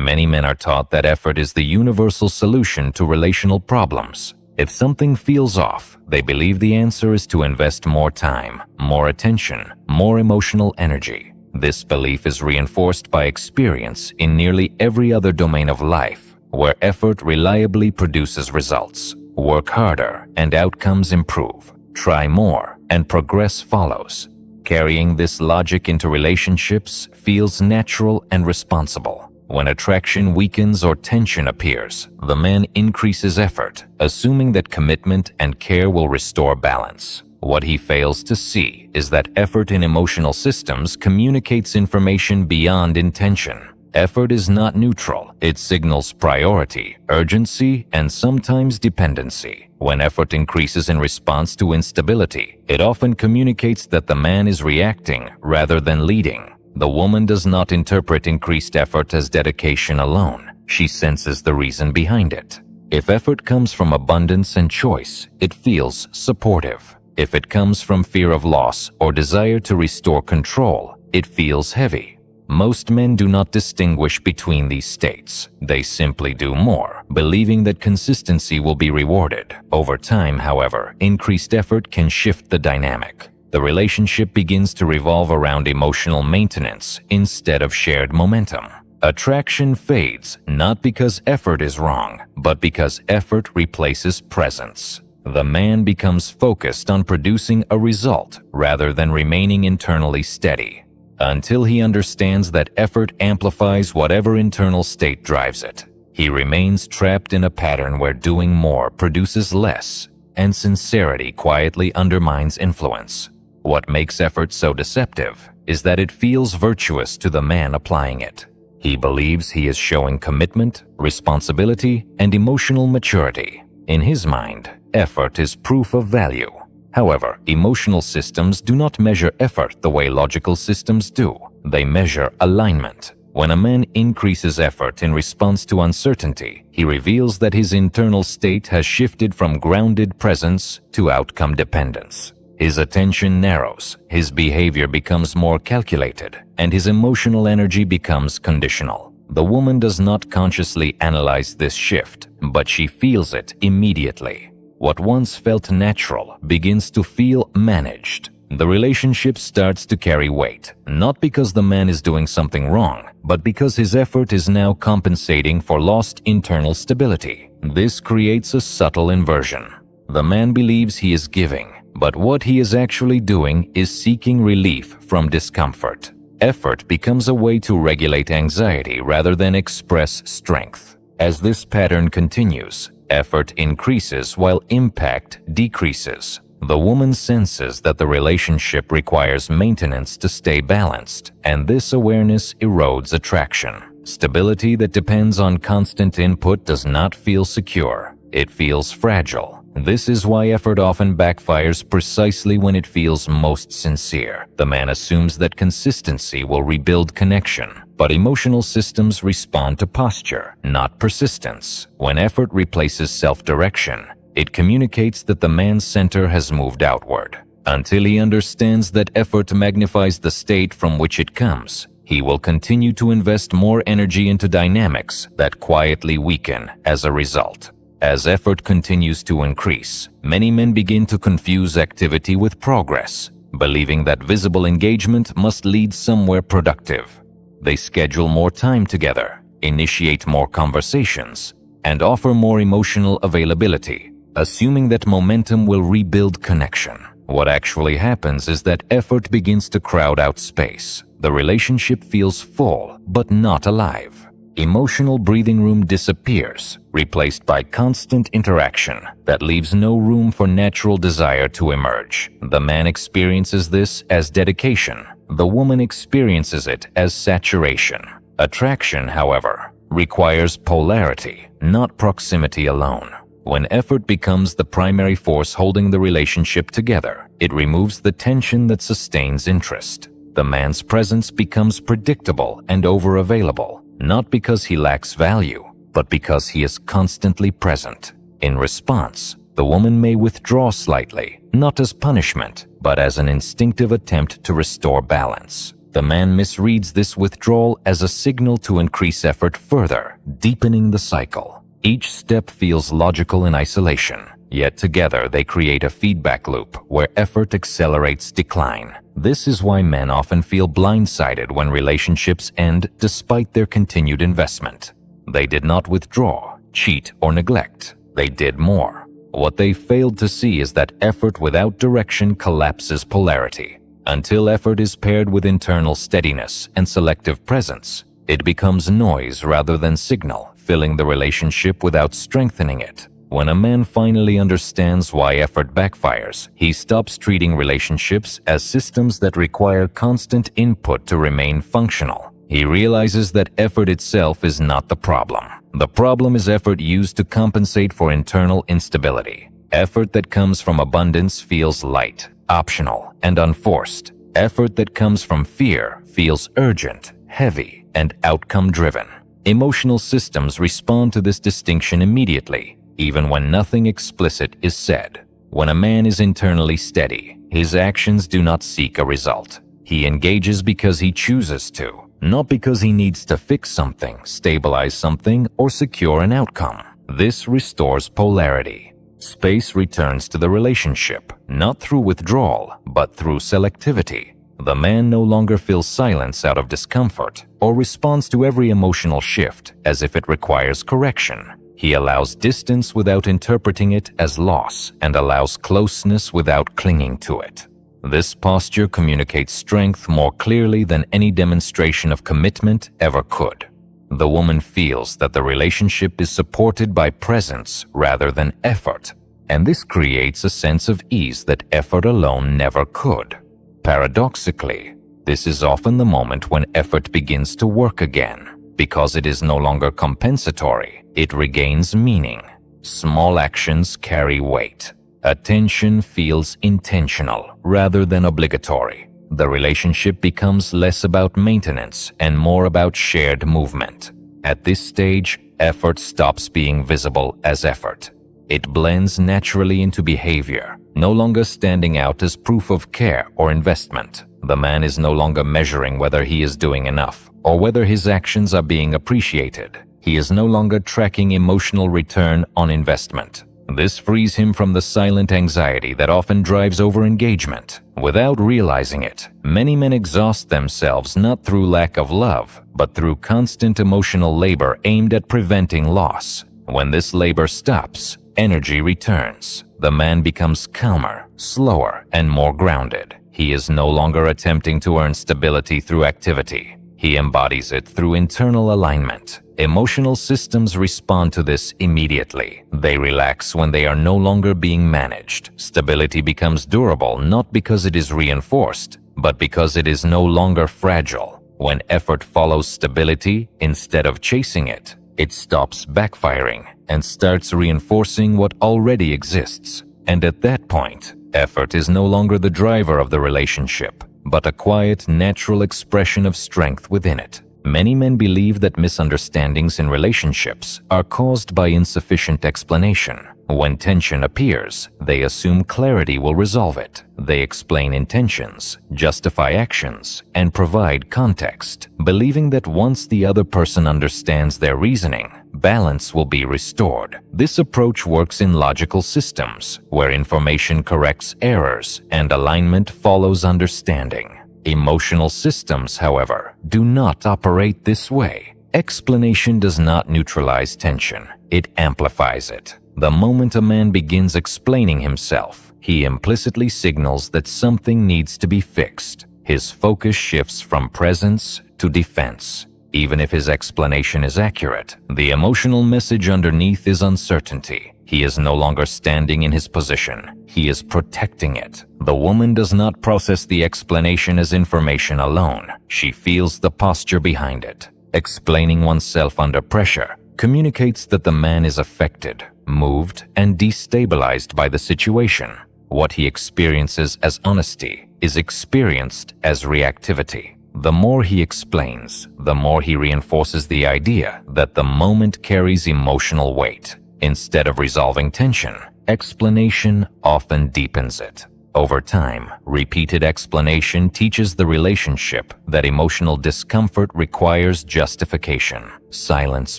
Many men are taught that effort is the universal solution to relational problems. If something feels off, they believe the answer is to invest more time, more attention, more emotional energy. This belief is reinforced by experience in nearly every other domain of life, where effort reliably produces results. Work harder and outcomes improve. Try more and progress follows. Carrying this logic into relationships feels natural and responsible. When attraction weakens or tension appears, the man increases effort, assuming that commitment and care will restore balance. What he fails to see is that effort in emotional systems communicates information beyond intention. Effort is not neutral. It signals priority, urgency, and sometimes dependency. When effort increases in response to instability, it often communicates that the man is reacting rather than leading. The woman does not interpret increased effort as dedication alone. She senses the reason behind it. If effort comes from abundance and choice, it feels supportive. If it comes from fear of loss or desire to restore control, it feels heavy. Most men do not distinguish between these states. They simply do more, believing that consistency will be rewarded. Over time, however, increased effort can shift the dynamic. The relationship begins to revolve around emotional maintenance instead of shared momentum. Attraction fades not because effort is wrong, but because effort replaces presence. The man becomes focused on producing a result rather than remaining internally steady. Until he understands that effort amplifies whatever internal state drives it, he remains trapped in a pattern where doing more produces less, and sincerity quietly undermines influence. What makes effort so deceptive is that it feels virtuous to the man applying it. He believes he is showing commitment, responsibility, and emotional maturity. In his mind, effort is proof of value. However, emotional systems do not measure effort the way logical systems do. They measure alignment. When a man increases effort in response to uncertainty, he reveals that his internal state has shifted from grounded presence to outcome dependence. His attention narrows, his behavior becomes more calculated, and his emotional energy becomes conditional. The woman does not consciously analyze this shift, but she feels it immediately. What once felt natural begins to feel managed. The relationship starts to carry weight, not because the man is doing something wrong, but because his effort is now compensating for lost internal stability. This creates a subtle inversion. The man believes he is giving, but what he is actually doing is seeking relief from discomfort. Effort becomes a way to regulate anxiety rather than express strength. As this pattern continues, effort increases while impact decreases. The woman senses that the relationship requires maintenance to stay balanced, and this awareness erodes attraction. Stability that depends on constant input does not feel secure. It feels fragile. This is why effort often backfires precisely when it feels most sincere. The man assumes that consistency will rebuild connection, but emotional systems respond to posture, not persistence. When effort replaces self-direction, it communicates that the man's center has moved outward. Until he understands that effort magnifies the state from which it comes, he will continue to invest more energy into dynamics that quietly weaken as a result. As effort continues to increase, many men begin to confuse activity with progress, believing that visible engagement must lead somewhere productive. They schedule more time together, initiate more conversations, and offer more emotional availability, assuming that momentum will rebuild connection. What actually happens is that effort begins to crowd out space. The relationship feels full, but not alive. Emotional breathing room disappears, replaced by constant interaction that leaves no room for natural desire to emerge. The man experiences this as dedication. The woman experiences it as saturation. Attraction, however, requires polarity, not proximity alone. When effort becomes the primary force holding the relationship together, it removes the tension that sustains interest. The man's presence becomes predictable and over-available, not because he lacks value, but because he is constantly present. In response, the woman may withdraw slightly, not as punishment, but as an instinctive attempt to restore balance. The man misreads this withdrawal as a signal to increase effort further, deepening the cycle. Each step feels logical in isolation, yet together they create a feedback loop where effort accelerates decline. This is why men often feel blindsided when relationships end despite their continued investment. They did not withdraw, cheat, or neglect. They did more. What they failed to see is that effort without direction collapses polarity. Until effort is paired with internal steadiness and selective presence, it becomes noise rather than signal, filling the relationship without strengthening it. When a man finally understands why effort backfires, he stops treating relationships as systems that require constant input to remain functional. He realizes that effort itself is not the problem. The problem is effort used to compensate for internal instability. Effort that comes from abundance feels light, optional, and unforced. Effort that comes from fear feels urgent, heavy, and outcome-driven. Emotional systems respond to this distinction immediately, even when nothing explicit is said. When a man is internally steady, his actions do not seek a result. He engages because he chooses to, not because he needs to fix something, stabilize something, or secure an outcome. This restores polarity. Space returns to the relationship, not through withdrawal, but through selectivity. The man no longer feels silence out of discomfort or responds to every emotional shift as if it requires correction. He allows distance without interpreting it as loss and allows closeness without clinging to it. This posture communicates strength more clearly than any demonstration of commitment ever could. The woman feels that the relationship is supported by presence rather than effort, and this creates a sense of ease that effort alone never could. Paradoxically, this is often the moment when effort begins to work again. Because it is no longer compensatory, it regains meaning. Small actions carry weight. Attention feels intentional rather than obligatory. The relationship becomes less about maintenance and more about shared movement. At this stage, effort stops being visible as effort. It blends naturally into behavior, no longer standing out as proof of care or investment. The man is no longer measuring whether he is doing enough or whether his actions are being appreciated. He is no longer tracking emotional return on investment. This frees him from the silent anxiety that often drives over-engagement. Without realizing it, many men exhaust themselves not through lack of love, but through constant emotional labor aimed at preventing loss. When this labor stops, energy returns. The man becomes calmer, slower, and more grounded. He is no longer attempting to earn stability through activity. He embodies it through internal alignment. Emotional systems respond to this immediately. They relax when they are no longer being managed. Stability becomes durable not because it is reinforced, but because it is no longer fragile. When effort follows stability instead of chasing it, it stops backfiring and starts reinforcing what already exists. And at that point, effort is no longer the driver of the relationship, but a quiet, natural expression of strength within it. Many men believe that misunderstandings in relationships are caused by insufficient explanation. When tension appears, they assume clarity will resolve it. They explain intentions, justify actions, and provide context, believing that once the other person understands their reasoning, balance will be restored. This approach works in logical systems, where information corrects errors and alignment follows understanding. Emotional systems, however, do not operate this way. Explanation does not neutralize tension, it amplifies it. The moment a man begins explaining himself, he implicitly signals that something needs to be fixed. His focus shifts from presence to defense. Even if his explanation is accurate, the emotional message underneath is uncertainty. He is no longer standing in his position. He is protecting it. The woman does not process the explanation as information alone. She feels the posture behind it. Explaining oneself under pressure communicates that the man is affected, moved, and destabilized by the situation. What he experiences as honesty is experienced as reactivity. The more he explains, the more he reinforces the idea that the moment carries emotional weight. Instead of resolving tension, explanation often deepens it. Over time, repeated explanation teaches the relationship that emotional discomfort requires justification. Silence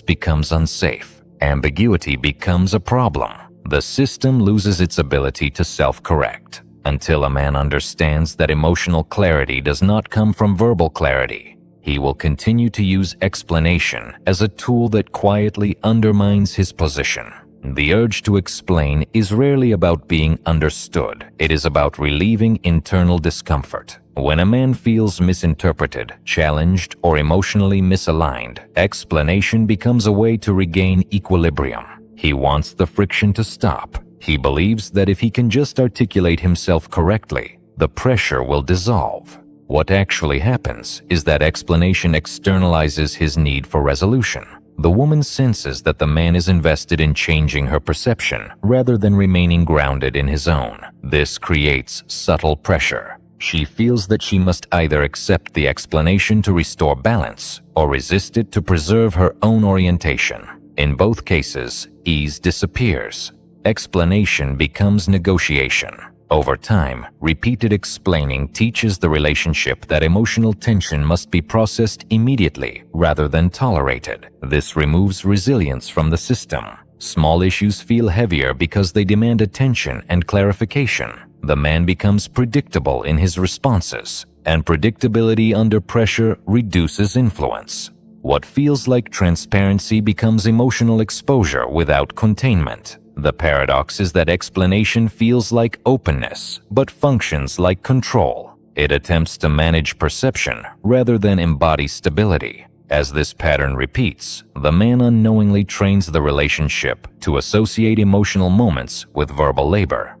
becomes unsafe. Ambiguity becomes a problem. The system loses its ability to self-correct. Until a man understands that emotional clarity does not come from verbal clarity, he will continue to use explanation as a tool that quietly undermines his position. The urge to explain is rarely about being understood. It is about relieving internal discomfort. When a man feels misinterpreted, challenged, or emotionally misaligned, explanation becomes a way to regain equilibrium. He wants the friction to stop. He believes that if he can just articulate himself correctly, the pressure will dissolve. What actually happens is that explanation externalizes his need for resolution. The woman senses that the man is invested in changing her perception rather than remaining grounded in his own. This creates subtle pressure. She feels that she must either accept the explanation to restore balance or resist it to preserve her own orientation. In both cases, ease disappears. Explanation becomes negotiation. Over time, repeated explaining teaches the relationship that emotional tension must be processed immediately rather than tolerated. This removes resilience from the system. Small issues feel heavier because they demand attention and clarification. The man becomes predictable in his responses, and predictability under pressure reduces influence. What feels like transparency becomes emotional exposure without containment. The paradox is that explanation feels like openness, but functions like control. It attempts to manage perception rather than embody stability. As this pattern repeats, the man unknowingly trains the relationship to associate emotional moments with verbal labor.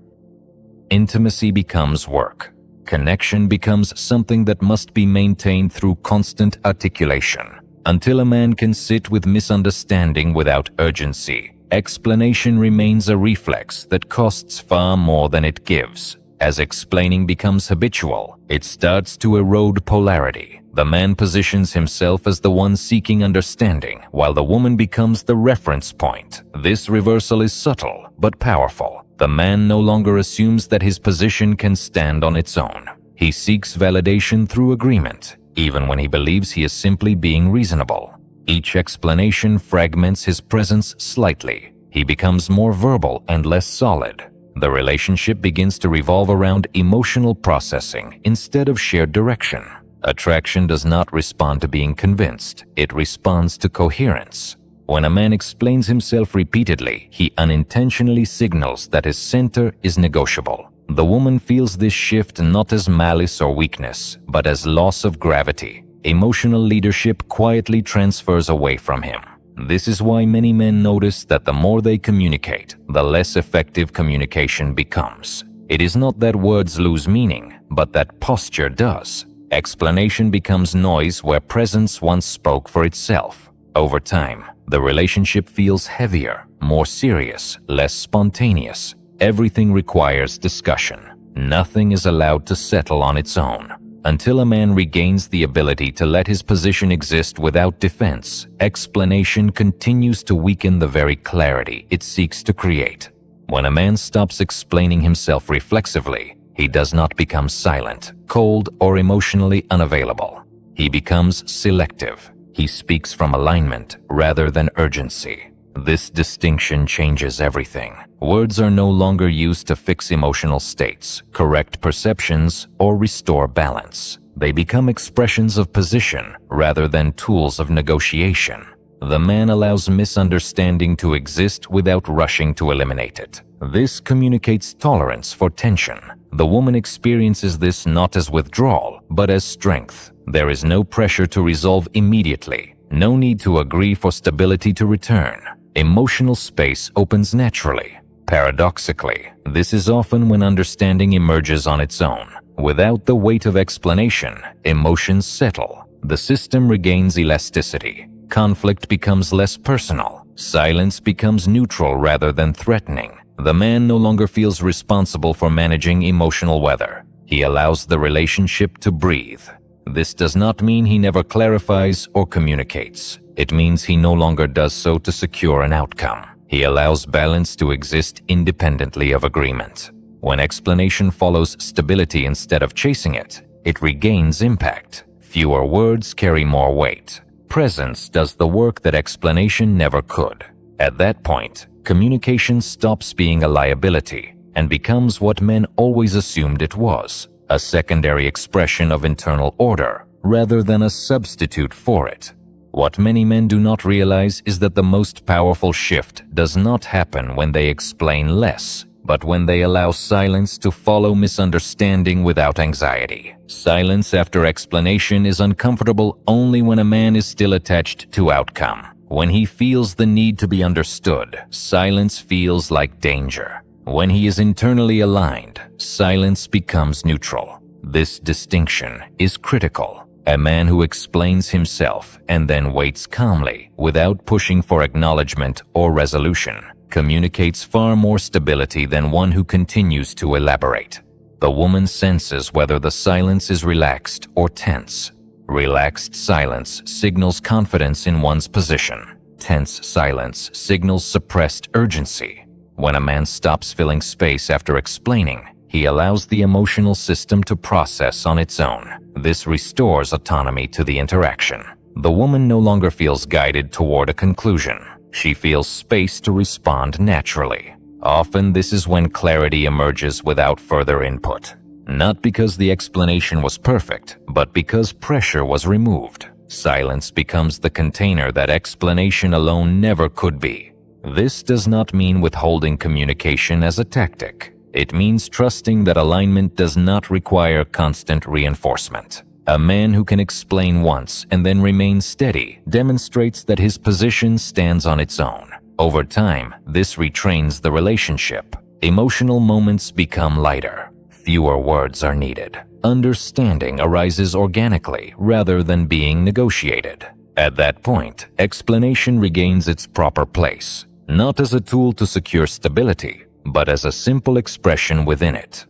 Intimacy becomes work. Connection becomes something that must be maintained through constant articulation. Until a man can sit with misunderstanding without urgency, explanation remains a reflex that costs far more than it gives. As explaining becomes habitual, it starts to erode polarity. The man positions himself as the one seeking understanding, while the woman becomes the reference point. This reversal is subtle but powerful. The man no longer assumes that his position can stand on its own. He seeks validation through agreement, even when he believes he is simply being reasonable. Each explanation fragments his presence slightly. He becomes more verbal and less solid. The relationship begins to revolve around emotional processing instead of shared direction. Attraction does not respond to being convinced. It responds to coherence. When a man explains himself repeatedly, he unintentionally signals that his center is negotiable. The woman feels this shift not as malice or weakness, but as loss of gravity. Emotional leadership quietly transfers away from him. This is why many men notice that the more they communicate, the less effective communication becomes. It is not that words lose meaning, but that posture does. Explanation becomes noise where presence once spoke for itself. Over time, the relationship feels heavier, more serious, less spontaneous. Everything requires discussion. Nothing is allowed to settle on its own. Until a man regains the ability to let his position exist without defense, explanation continues to weaken the very clarity it seeks to create. When a man stops explaining himself reflexively, he does not become silent, cold, or emotionally unavailable. He becomes selective. He speaks from alignment rather than urgency. This distinction changes everything. Words are no longer used to fix emotional states, correct perceptions, or restore balance. They become expressions of position rather than tools of negotiation. The man allows misunderstanding to exist without rushing to eliminate it. This communicates tolerance for tension. The woman experiences this not as withdrawal, but as strength. There is no pressure to resolve immediately, no need to agree for stability to return. Emotional space opens naturally. Paradoxically, this is often when understanding emerges on its own. Without the weight of explanation, emotions settle. The system regains elasticity. Conflict becomes less personal. Silence becomes neutral rather than threatening. The man no longer feels responsible for managing emotional weather. He allows the relationship to breathe. This does not mean he never clarifies or communicates. It means he no longer does so to secure an outcome. He allows balance to exist independently of agreement. When explanation follows stability instead of chasing it, it regains impact. Fewer words carry more weight. Presence does the work that explanation never could. At that point, communication stops being a liability and becomes what men always assumed it was, a secondary expression of internal order rather than a substitute for it. What many men do not realize is that the most powerful shift does not happen when they explain less, but when they allow silence to follow misunderstanding without anxiety. Silence after explanation is uncomfortable only when a man is still attached to outcome. When he feels the need to be understood, silence feels like danger. When he is internally aligned, silence becomes neutral. This distinction is critical. A man who explains himself and then waits calmly without pushing for acknowledgement or resolution communicates far more stability than one who continues to elaborate. The woman senses whether the silence is relaxed or tense. Relaxed silence signals confidence in one's position. Tense silence signals suppressed urgency. When a man stops filling space after explaining, he allows the emotional system to process on its own. This restores autonomy to the interaction. The woman no longer feels guided toward a conclusion. She feels space to respond naturally. Often this is when clarity emerges without further input. Not because the explanation was perfect, but because pressure was removed. Silence becomes the container that explanation alone never could be. This does not mean withholding communication as a tactic. It means trusting that alignment does not require constant reinforcement. A man who can explain once and then remain steady demonstrates that his position stands on its own. Over time, this retrains the relationship. Emotional moments become lighter. Fewer words are needed. Understanding arises organically rather than being negotiated. At that point, explanation regains its proper place, not as a tool to secure stability, but as a simple expression within it.